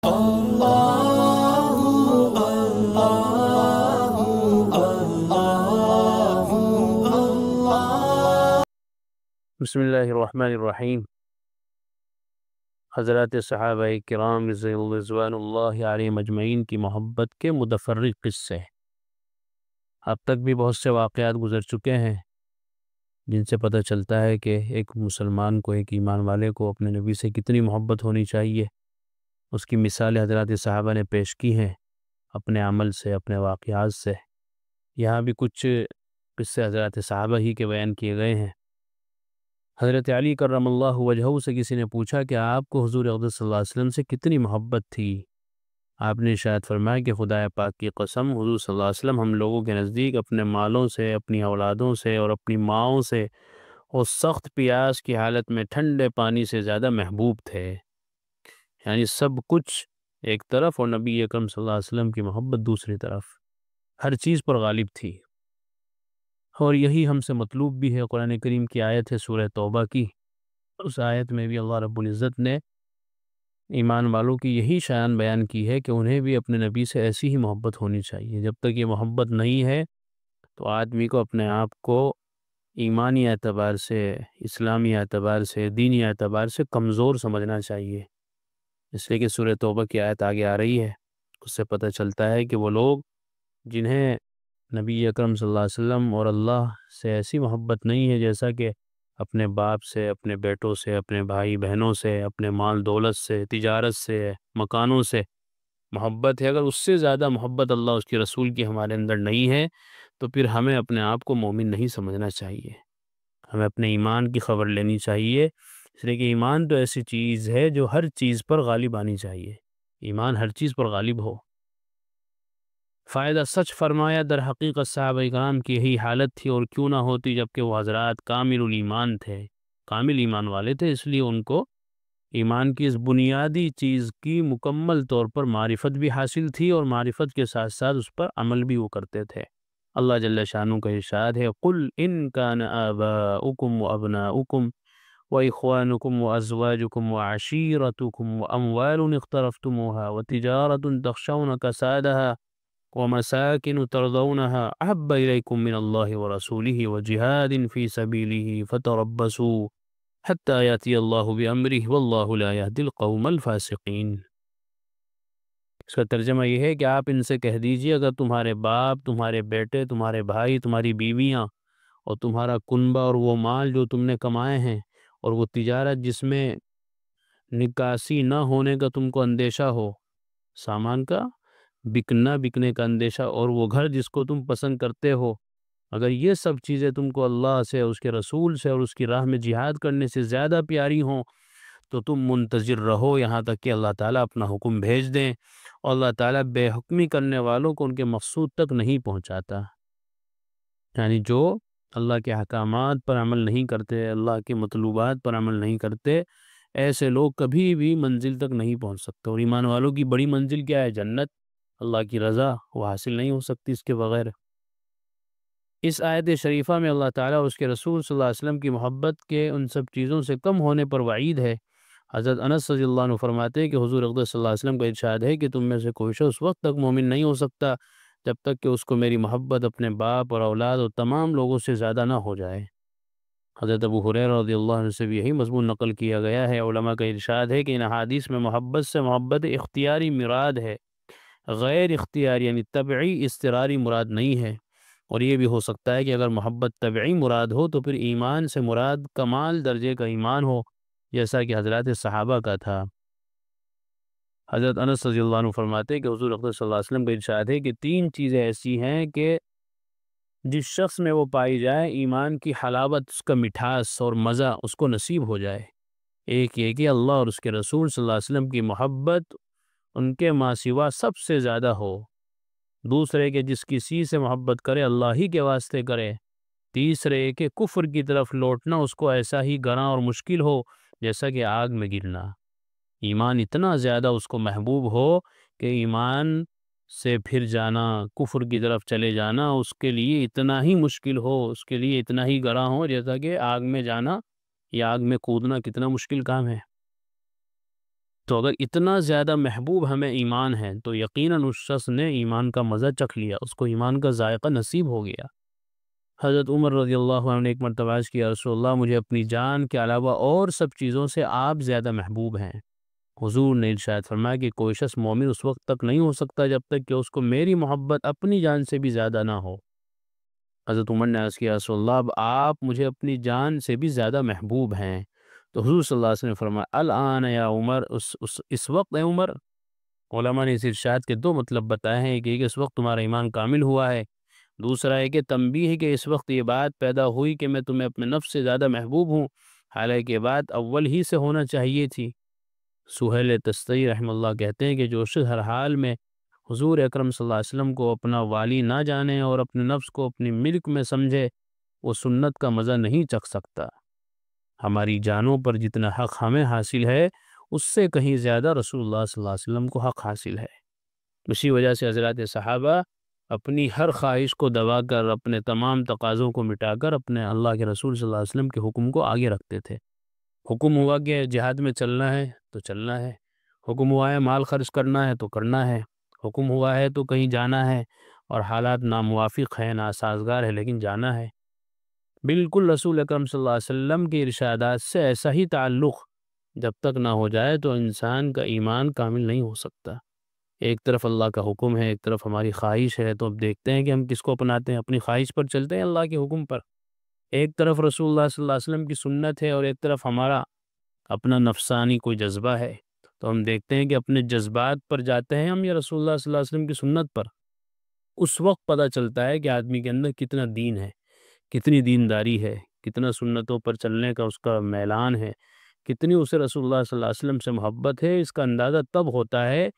بسم اللہ الرحمن الرحیم۔ حضرات صحابہ کرام رضوان اللہ علیہم اجمعین کی محبت کے متفرق قصے اب تک بھی بہت سے واقعات گزر چکے ہیں جن سے پتہ چلتا ہے کہ ایک مسلمان کو، ایک ایمان والے کو اپنے نبی سے کتنی محبت ہونی چاہیے۔ اس کی مثال حضرات صحابہ نے پیش کی ہیں اپنے عمل سے، اپنے واقعات سے۔ یہاں بھی کچھ قصے حضرات صحابہ ہی کے بیان کیے گئے ہیں۔ حضرت علی کرم اللہ وجہہ سے کسی نے پوچھا کہ آپ کو حضور اقدس صلی اللہ علیہ وسلم سے کتنی محبت تھی؟ آپ نے ارشاد فرمایا کہ خدا پاک کی قسم، حضور صلی اللہ علیہ وسلم ہم لوگوں کے نزدیک اپنے مالوں سے، اپنی اولادوں سے اور اپنی ماؤں سے اور سخت پیاس کی حالت میں ٹھنڈے پانی سے زیادہ محبوب تھے۔ یعنی سب کچھ ایک طرف اور نبی اکرم صلی اللہ علیہ وسلم کی محبت دوسری طرف، ہر چیز پر غالب تھی۔ اور یہی ہم سے مطلوب بھی ہے۔ قرآن کریم کی آیت ہے سورہ توبہ کی، اس آیت میں بھی اللہ رب العزت نے ایمان والوں کی یہی شان بیان کی ہے کہ انہیں بھی اپنے نبی سے ایسی ہی محبت ہونی چاہیے۔ جب تک یہ محبت نہیں ہے تو آدمی کو اپنے آپ کو ایمانی اعتبار سے، اسلامی اعتبار سے، دینی اعتبار سے کمزور سمجھنا چاہیے۔ اس لیے کہ سورہ توبہ کی آیت آگے آ رہی ہے، اس سے پتہ چلتا ہے کہ وہ لوگ جنہیں نبی اکرم صلی اللہ علیہ وسلم اور اللہ سے ایسی محبت نہیں ہے جیسا کہ اپنے باپ سے، اپنے بیٹوں سے، اپنے بھائی بہنوں سے، اپنے مال دولت سے، تجارت سے، مکانوں سے محبت ہے، اگر اس سے زیادہ محبت اللہ اس کے رسول کی ہمارے اندر نہیں ہے تو پھر ہمیں اپنے آپ کو مومن نہیں سمجھنا چاہیے۔ ہمیں اپنے ایمان کی خبر لینی چاہیے، اس لیے کہ ایمان تو ایسی چیز ہے جو ہر چیز پر غالب آنی چاہیے۔ ایمان ہر چیز پر غالب ہو۔ فائدہ سچ فرمایا، در حقیقت صحابہ اکرام کی یہی حالت تھی، اور کیوں نہ ہوتی جبکہ وہ حضرات کامل الایمان تھے، کامل ایمان والے تھے، اس لیے ان کو ایمان کی اس بنیادی چیز کی مکمل طور پر معرفت بھی حاصل تھی، اور معرفت کے ساتھ ساتھ اس پر عمل بھی وہ کرتے تھے۔ اللہ جل شانہ کا ارشاد ہے، قُلْ إِن كَانَ آبَاؤُكُمْ وَأَبْنَاؤُكُمْ وَإِخْوَانُكُمْ وَأَزْوَاجُكُمْ وَعَشِيرَتُكُمْ وَأَمْوَالٌ اقْتَرَفْتُمُوهَا وَتِجَارَةٌ تَخْشَوْنَ كَسَادَهَا وَمَسَاكِنُ تَرْضَوْنَهَا أَحَبَّ إِلَيْكُم مِّنَ اللَّهِ وَرَسُولِهِ وَجِهَادٍ فِي سَبِيلِهِ فَتَرَبَّصُوا حَتَّى يَأْتِيَ اللَّهُ بِأَمْرِهِ وَاللَّهُ لَا يَهْدِي الْقَوْمَ الْفَاسِقِينَ۔ اس کا ترجمہ یہ ہے کہ آپ ان سے کہہ دیجئے، اگر تمہارے باپ، تمہارے بیٹے، تمہارے بھائی، تمہاری بیویاں اور تمہارا کنبہ اور وہ مال جو تم نے کمائے ہیں، اور وہ تجارت جس میں نکاسی نہ ہونے کا تم کو اندیشہ ہو، سامان کا بکنے کا اندیشہ، اور وہ گھر جس کو تم پسند کرتے ہو، اگر یہ سب چیزیں تم کو اللہ سے، اس کے رسول سے اور اس کی راہ میں جہاد کرنے سے زیادہ پیاری ہوں تو تم منتظر رہو یہاں تک کہ اللہ تعالیٰ اپنا حکم بھیج دیں، اور اللہ تعالیٰ بے حکمی کرنے والوں کو ان کے مقصود تک نہیں پہنچاتا۔ یعنی جو اللہ کے احکامات پر عمل نہیں کرتے، اللہ کے مطلوبات پر عمل نہیں کرتے، ایسے لوگ کبھی بھی منزل تک نہیں پہنچ سکتے۔ اور ایمان والوں کی بڑی منزل کیا ہے؟ جنت، اللہ کی رضا، وہ حاصل نہیں ہو سکتی اس کے بغیر۔ اس آیت شریفہ میں اللہ تعالیٰ اور اس کے رسول صلی اللہ علیہ وسلم کی محبت کے ان سب چیزوں سے کم ہونے پر وعید ہے۔ حضرت انس رضی اللہ عنہ فرماتے ہیں کہ حضور اقدس صلی اللہ علیہ وسلم کا ارشاد ہے کہ تم میں سے کوئی شخص اس وقت تک مومن نہیں ہو سکتا جب تک کہ اس کو میری محبت اپنے باپ اور اولاد اور تمام لوگوں سے زیادہ نہ ہو جائے۔ حضرت ابو ہریرہ رضی اللہ عنہ سے بھی یہی مضمون نقل کیا گیا ہے۔ علماء کا ارشاد ہے کہ ان احادیث میں محبت سے محبت اختیاری مراد ہے، غیر اختیاری یعنی طبعی اضطراری مراد نہیں ہے۔ اور یہ بھی ہو سکتا ہے کہ اگر محبت طبعی مراد ہو تو پھر ایمان سے مراد کمال درجے کا ایمان ہو، جیسا کہ حضرات صحابہ کا تھا۔ حضرت انس رضی اللہ عنہ فرماتے ہیں کہ حضور اقدس صلی اللہ علیہ وسلم کا ارشاد ہے کہ تین چیزیں ایسی ہیں کہ جس شخص میں وہ پائی جائے، ایمان کی حلاوت، اس کا مٹھاس اور مزہ اس کو نصیب ہو جائے۔ ایک یہ کہ اللہ اور اس کے رسول صلی اللہ علیہ وسلم کی محبت ان کے ماں سوا سب سے زیادہ ہو۔ دوسرے کہ جس کسی سے محبت کرے اللہ ہی کے واسطے کرے۔ تیسرے کہ کفر کی طرف لوٹنا اس کو ایسا ہی گراں اور مشکل ہو جیسا کہ آگ میں گرنا۔ ایمان اتنا زیادہ اس کو محبوب ہو کہ ایمان سے پھر جانا، کفر کی طرف چلے جانا اس کے لیے اتنا ہی مشکل ہو، اس کے لیے اتنا ہی گراں ہو جیسا کہ آگ میں جانا یا آگ میں کودنا کتنا مشکل کام ہے۔ تو اگر اتنا زیادہ محبوب ہمیں ایمان ہے تو یقیناً اس شخص نے ایمان کا مزہ چکھ لیا، اس کو ایمان کا ذائقہ نصیب ہو گیا۔ حضرت عمر رضی اللہ عنہ نے ایک مرتبہ عرض کیا، رسول اللہ مجھے اپنی جان کے علاوہ اور سب چیزوں سے آپ زیادہ محبوب ہیں۔ حضور نے ارشاد فرمایا کہ کوئی شخص مومن اس وقت تک نہیں ہو سکتا جب تک کہ اس کو میری محبت اپنی جان سے بھی زیادہ نہ ہو۔ حضرت عمر نے عرض کیا، رسول اللہ اب آپ مجھے اپنی جان سے بھی زیادہ محبوب ہیں۔ تو حضور صلی اللہ علیہ وسلم نے فرمایا، الآن یا عمر، اس وقت اے عمر۔ علماء نے اس ارشاد کے دو مطلب بتائے ہیں، کہ اس وقت تمہارا ایمان کامل ہوا ہے، دوسرا ہے کہ تنبیہ ہے کہ اس وقت یہ بات پیدا ہوئی کہ میں تمہیں اپنے نفس سے زیادہ محبوب ہوں، حالانکہ یہ بات اول ہی سے ہونا چاہیے تھی۔ سہیل تستری رحمہ اللہ کہتے ہیں کہ جو شخص ہر حال میں حضور اکرم صلی اللہ علیہ وسلم کو اپنا والی نہ جانے اور اپنے نفس کو اپنی ملک میں سمجھے، وہ سنت کا مزہ نہیں چکھ سکتا۔ ہماری جانوں پر جتنا حق ہمیں حاصل ہے، اس سے کہیں زیادہ رسول اللہ صلی اللہ علیہ وسلم کو حق حاصل ہے۔ اسی وجہ سے حضرات صحابہ اپنی ہر خواہش کو دبا کر، اپنے تمام تقاضوں کو مٹا کر اپنے اللہ کے رسول صلی اللہ علیہ وسلم کے حکم کو آگے رکھتے تھے۔ حکم ہوا کہ جہاد میں چلنا ہے تو چلنا ہے، حکم ہوا ہے مال خرچ کرنا ہے تو کرنا ہے، حکم ہوا ہے تو کہیں جانا ہے اور حالات ناموافق ہیں، ناسازگار ہے، لیکن جانا ہے۔ بالکل رسول اکرم صلی اللہ علیہ وسلم کے ارشادات سے ایسا ہی تعلق جب تک نہ ہو جائے تو انسان کا ایمان کامل نہیں ہو سکتا۔ ایک طرف اللہ کا حکم ہے، ایک طرف ہماری خواہش ہے، تو اب دیکھتے ہیں کہ ہم کس کو اپناتے ہیں، اپنی خواہش پر چلتے ہیں اللہ کے حکم پر۔ ایک طرف رسول اللہ صلی اللہ علیہ وسلم کی سنت ہے اور ایک طرف ہمارا اپنا نفسانی کوئی جذبہ ہے، تو ہم دیکھتے ہیں کہ اپنے جذبات پر جاتے ہیں ہم یا رسول اللہ صلی اللہ علیہ وسلم کی سنت پر۔ اس وقت پتہ چلتا ہے کہ آدمی کے اندر کتنا دین ہے، کتنی دینداری ہے، کتنا سنتوں پر چلنے کا اس کا میلان ہے، کتنی اسے رسول اللہ صلی اللہ علیہ وسلم سے محبت ہے۔ اس کا اندازہ تب ہوتا ہے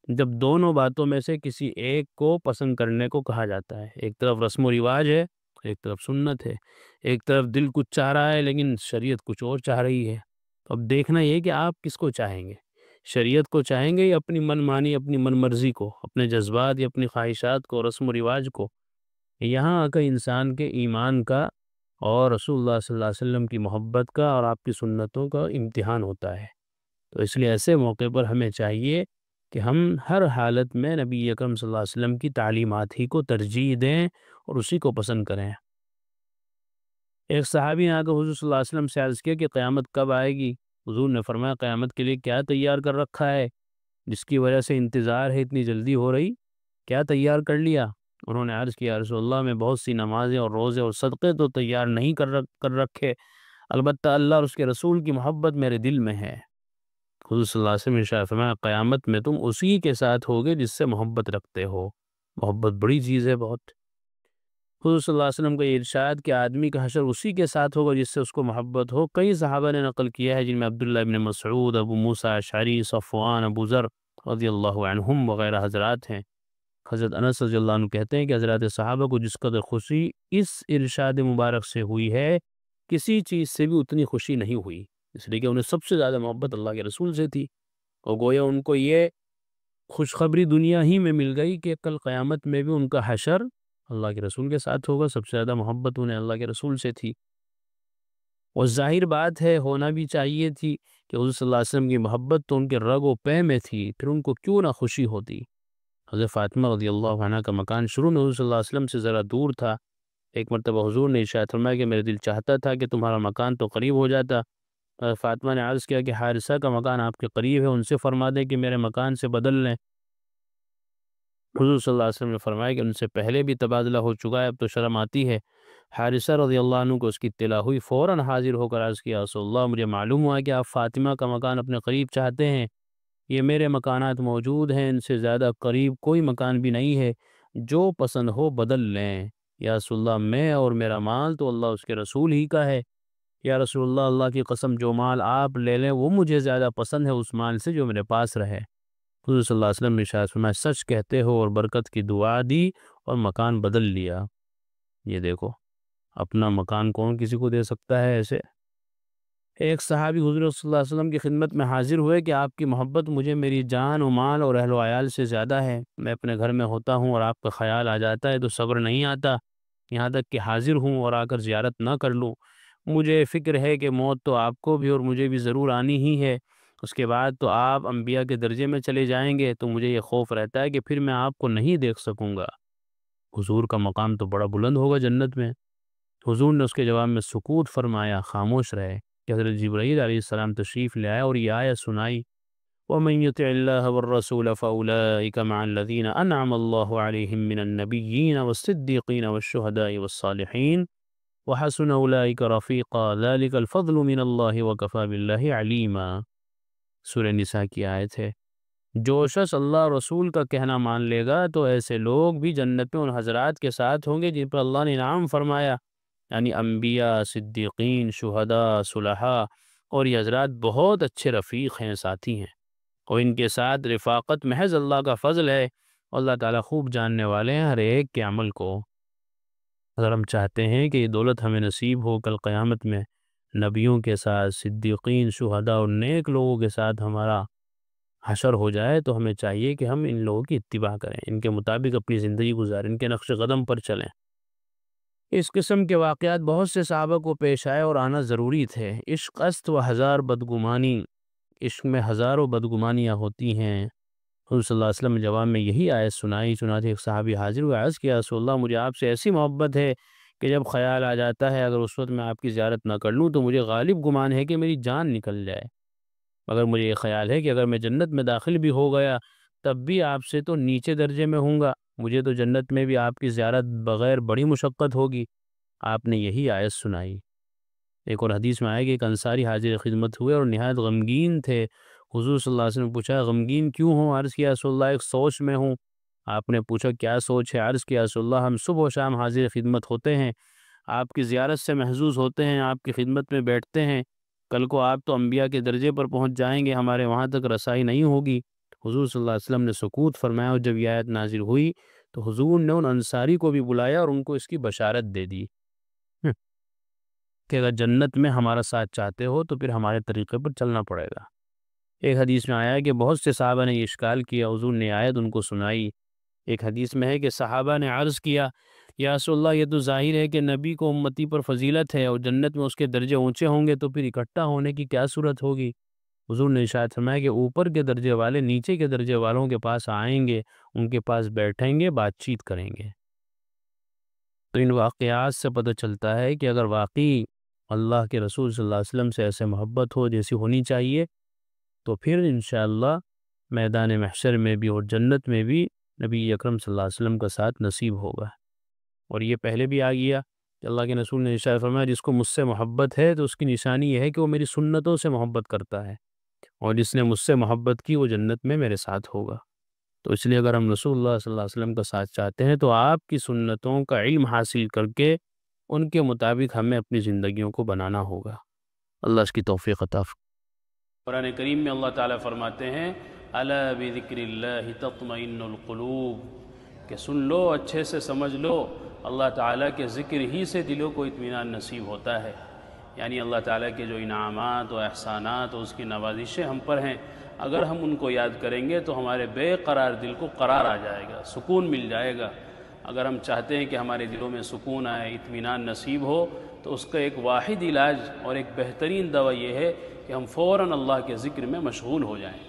جب دونوں باتوں میں سے کسی ایک کو پسند کرنے کو کہا جاتا ہے۔ ایک طرف رسم و رواج ہے، ایک طرف سنت ہے، ایک طرف دل کچھ چاہ رہا ہے لیکن شریعت کچھ اور چاہ رہی ہے۔ تو اب دیکھنا یہ کہ آپ کس کو چاہیں گے، شریعت کو چاہیں گے یا اپنی من مانی، اپنی من مرضی کو، اپنے جذبات یا اپنی خواہشات کو، رسم و رواج کو۔ یہاں آ کر انسان کے ایمان کا اور رسول اللہ صلی اللہ علیہ وسلم کی محبت کا اور آپ کی سنتوں کا امتحان ہوتا ہے۔ تو اس لیے ایسے موقع پر ہمیں چاہیے کہ ہم ہر حالت میں نبی اکرم صلی اللہ علیہ وسلم کی تعلیمات ہی کو ترجیح دیں اور اسی کو پسند کریں۔ ایک صحابی نے آ کر حضور صلی اللہ علیہ وسلم سے عرض کیا کہ قیامت کب آئے گی؟ حضور نے فرمایا، قیامت کے لیے کیا تیار کر رکھا ہے جس کی وجہ سے انتظار ہے اتنی جلدی ہو رہی؟ کیا تیار کر لیا؟ انہوں نے عرض کیا، رسول اللہ میں بہت سی نمازیں اور روزے اور صدقے تو تیار نہیں کر رکھے، البتہ اللہ اور اس کے رسول کی محبت میرے دل میں ہے۔ حضور صلی اللہ علیہ وسلم نے ارشاد فرمایا، قیامت میں تم اسی کے ساتھ ہوگے جس سے محبت رکھتے ہو۔ محبت بڑی چیز ہے بہت۔ حضور صلی اللہ علیہ وسلم کا یہ ارشاد کہ آدمی کا حشر اسی کے ساتھ ہوگا جس سے اس کو محبت ہو، کئی صحابہ نے نقل کیا ہے، جن میں عبداللہ ابن مسعود، ابو موسیٰ اشعری، صفوان، ابو ذر رضی اللہ عنہم وغیرہ حضرات ہیں۔ حضرت انس رضی اللہ عنہ کہتے ہیں کہ حضرات صحابہ کو جس قدر خوشی اس ارشاد مبارک سے ہوئی ہے، کسی چیز سے بھی اتنی خوشی نہیں ہوئی، اس لیے کہ انہیں سب سے زیادہ محبت اللہ کے رسول سے تھی، اور گویا ان کو یہ خوشخبری دنیا ہی میں مل گئی کہ کل قیامت میں بھی ان کا حشر اللہ کے رسول کے ساتھ ہوگا۔ سب سے زیادہ محبت انہیں اللہ کے رسول سے تھی، اور ظاہر بات ہے ہونا بھی چاہیے تھی کہ حضور صلی اللہ علیہ وسلم کی محبت تو ان کے رگ و پے میں تھی، پھر ان کو کیوں نہ خوشی ہوتی۔ حضرت فاطمہ رضی اللہ عنہ کا مکان شروع میں حضور صلی اللہ علیہ وسلم سے ذرا دور تھا۔ ایک مرتبہ حضور نے ارشاد فرمایا کہ میرے دل چاہتا تھا کہ تمہارا مکان تو قریب ہو جاتا۔ حضرت فاطمہ نے عرض کیا کہ حارثہ کا مکان آپ کے قریب ہے، ان سے فرما دیں کہ میرے مکان سے بدل لیں۔ حضور صلی اللہ علیہ وسلم نے فرمایا کہ ان سے پہلے بھی تبادلہ ہو چکا ہے، اب تو شرم آتی ہے۔ حارثہ رضی اللہ عنہ کو اس کی اطلاع ہوئی، فوراً حاضر ہو کر عرض کیا، رسول اللہ مجھے معلوم ہوا کہ آپ فاطمہ کا مکان اپنے قریب چاہتے ہیں، یہ میرے مکانات موجود ہیں، ان سے زیادہ قریب کوئی مکان بھی نہیں ہے، جو پسند ہو بدل لیں۔ یا رسول اللہ میں اور میرا مال تو اللہ اس کے رسول ہی کا ہے۔ یا رسول اللہ اللہ کی قسم جو مال آپ لے لیں وہ مجھے زیادہ پسند ہے اس مال سے جو میرے پاس رہے۔ حضور صلی اللہ علیہ وسلم نے ارشاد فرمایا، سچ کہتے ہو، اور برکت کی دعا دی اور مکان بدل لیا۔ یہ دیکھو، اپنا مکان کون کسی کو دے سکتا ہے ایسے؟ ایک صحابی حضور صلی اللہ علیہ وسلم کی خدمت میں حاضر ہوئے کہ آپ کی محبت مجھے میری جان و مال اور اہل و عیال سے زیادہ ہے، میں اپنے گھر میں ہوتا ہوں اور آپ کا خیال آ جاتا ہے تو صبر نہیں آتا، یہاں تک کہ حاضر ہوں اور آ کر زیارت نہ کر لوں۔ مجھے فکر ہے کہ موت تو آپ کو بھی اور مجھے بھی ضرور آنی ہی ہے، اس کے بعد تو آپ انبیاء کے درجے میں چلے جائیں گے، تو مجھے یہ خوف رہتا ہے کہ پھر میں آپ کو نہیں دیکھ سکوں گا۔ حضور کا مقام تو بڑا بلند ہوگا جنت میں۔ حضور نے اس کے جواب میں سکوت فرمایا، خاموش رہے، کہ حضرت جبرائیل علیہ السلام تشریف لے آئے اور یہ آیت سنائی، وَمَن يُطِعِ اللَّهَ وَالرَّسُولَ فَأُولَٰئِكَ مَعَ الَّذِينَ أَنْعَمَ اللَّهُ عَلَيْهِم مِّنَ النَّبِيِّينَ وَالصِّدِّيقِينَ وَالشُّهَدَاءِ وَالصَّالِحِينَ وَحَسُنَ أُولَٰئِكَ رَفِيقًا ذَلِكَ الْفَضْلُ مِنَ اللَّهِ وَكَفَىٰ بِاللَّهِ عَلِيمًا۔ سورہ نساء کی آیت ہے۔ جو شخص اللہ رسول کا کہنا مان لے گا تو ایسے لوگ بھی جنت میں ان حضرات کے ساتھ ہوں گے جن پر اللہ نے انعام فرمایا، یعنی انبیاء، صدیقین، شہداء، صلحاء، اور یہ حضرات بہت اچھے رفیق ہیں، ساتھی ہیں، اور ان کے ساتھ رفاقت محض اللہ کا فضل ہے۔ اللہ تعالیٰ خوب جاننے والے ہیں ہر ایک کے عمل کو۔ اگر ہم چاہتے ہیں کہ یہ دولت ہمیں نصیب ہو کل قیامت میں نبیوں کے ساتھ، صدیقین، شہداء اور نیک لوگوں کے ساتھ ہمارا حشر ہو جائے، تو ہمیں چاہیے کہ ہم ان لوگوں کی اتباع کریں، ان کے مطابق اپنی زندگی گزاریں، ان کے نقش قدم پر چلیں۔ اس قسم کے واقعات بہت سے صحابہ کو پیش آئے اور آنا ضروری تھے۔ عشق است و ہزار بدگمانی، عشق میں ہزاروں بدگمانیاں ہوتی ہیں۔ حضور صلی اللہ علیہ وسلم نے جواب میں یہی آیت سنائی، چنانچہ ایک صحابی حاضر ہوئے، عرض کیا رسول اللہ، مجھے آپ سے ایسی محبت ہے کہ جب خیال آ جاتا ہے اگر اس وقت میں آپ کی زیارت نہ کر لوں تو مجھے غالب گمان ہے کہ میری جان نکل جائے، مگر مجھے یہ خیال ہے کہ اگر میں جنت میں داخل بھی ہو گیا تب بھی آپ سے تو نیچے درجے میں ہوں گا، مجھے تو جنت میں بھی آپ کی زیارت بغیر بڑی مشقت ہوگی۔ آپ نے یہی آیت سنائی۔ ایک اور حدیث میں آئے کہ ایک انصاری حاضر خدمت ہوئے اور نہایت غمگین تھے۔ حضور صلی اللہ علیہ وسلم نے پوچھا، غمگین کیوں ہوں؟ عرض کیا رسول اللہ، ایک سوچ میں ہوں۔ آپ نے پوچھا کیا سوچ ہے؟ عرض کیا رسول اللہ، ہم صبح و شام حاضر خدمت ہوتے ہیں، آپ کی زیارت سے محظوظ ہوتے ہیں، آپ کی خدمت میں بیٹھتے ہیں، کل کو آپ تو انبیاء کے درجے پر پہنچ جائیں گے، ہمارے وہاں تک رسائی نہیں ہوگی۔ حضور صلی اللہ علیہ وسلم نے سکوت فرمایا، اور جب یہ آیت نازل ہوئی تو حضور نے ان انصاری کو بھی بلایا اور ان کو اس کی بشارت دے دی کہ اگر جنت میں ہمارا ساتھ چاہتے ہو تو پھر ہمارے طریقے پر چلنا پڑے گا۔ ایک حدیث میں آیا کہ بہت سے صحابہ نے یہ اشکال کیا، حضور نے آیت ان کو سنائی۔ ایک حدیث میں ہے کہ صحابہ نے عرض کیا، یا رسول اللہ، یہ تو ظاہر ہے کہ نبی کو امتی پر فضیلت ہے اور جنت میں اس کے درجے اونچے ہوں گے، تو پھر اکٹھا ہونے کی کیا صورت ہوگی؟ حضور نے ارشاد فرمایا کہ اوپر کے درجے والے نیچے کے درجے والوں کے پاس آئیں گے، ان کے پاس بیٹھیں گے، بات چیت کریں گے۔ تو ان واقعات سے پتہ چلتا ہے کہ اگر واقعی اللہ کے رسول صلی اللہ علیہ وسلم سے ایسے محبت ہو جیسی ہونی چاہیے تو پھر انشاءاللہ میدان محشر میں بھی اور جنت میں بھی نبی اکرم صلی اللہ علیہ وسلم کا ساتھ نصیب ہوگا۔ اور یہ پہلے بھی آ گیا کہ اللہ کے رسول نے ارشاد فرمایا، جس کو مجھ سے محبت ہے تو اس کی نشانی یہ ہے کہ وہ میری سنتوں سے محبت کرتا ہے، اور جس نے مجھ سے محبت کی وہ جنت میں میرے ساتھ ہوگا۔ تو اس لیے اگر ہم رسول اللہ صلی اللہ علیہ وسلم کا ساتھ چاہتے ہیں تو آپ کی سنتوں کا علم حاصل کر کے ان کے مطابق ہمیں اپنی زندگیوں کو بنانا ہوگا۔ اللہ اس کی توفیق عطا فرمائے۔ قرآن کریم میں اللہ تعالیٰ فرماتے ہیں، الا بذکر اللہ تطمئن القلوب، کہ سن لو، اچھے سے سمجھ لو، اللہ تعالیٰ کے ذکر ہی سے دلوں کو اطمینان نصیب ہوتا ہے۔ یعنی اللہ تعالیٰ کے جو انعامات و احسانات اور اس کی نوازشیں ہم پر ہیں، اگر ہم ان کو یاد کریں گے تو ہمارے بے قرار دل کو قرار آ جائے گا، سکون مل جائے گا۔ اگر ہم چاہتے ہیں کہ ہمارے دلوں میں سکون آئے، اطمینان نصیب ہو، تو اس کا ایک واحد علاج اور ایک بہترین دوا یہ ہے کہ ہم فوراً اللہ کے ذکر میں مشغول ہو جائیں۔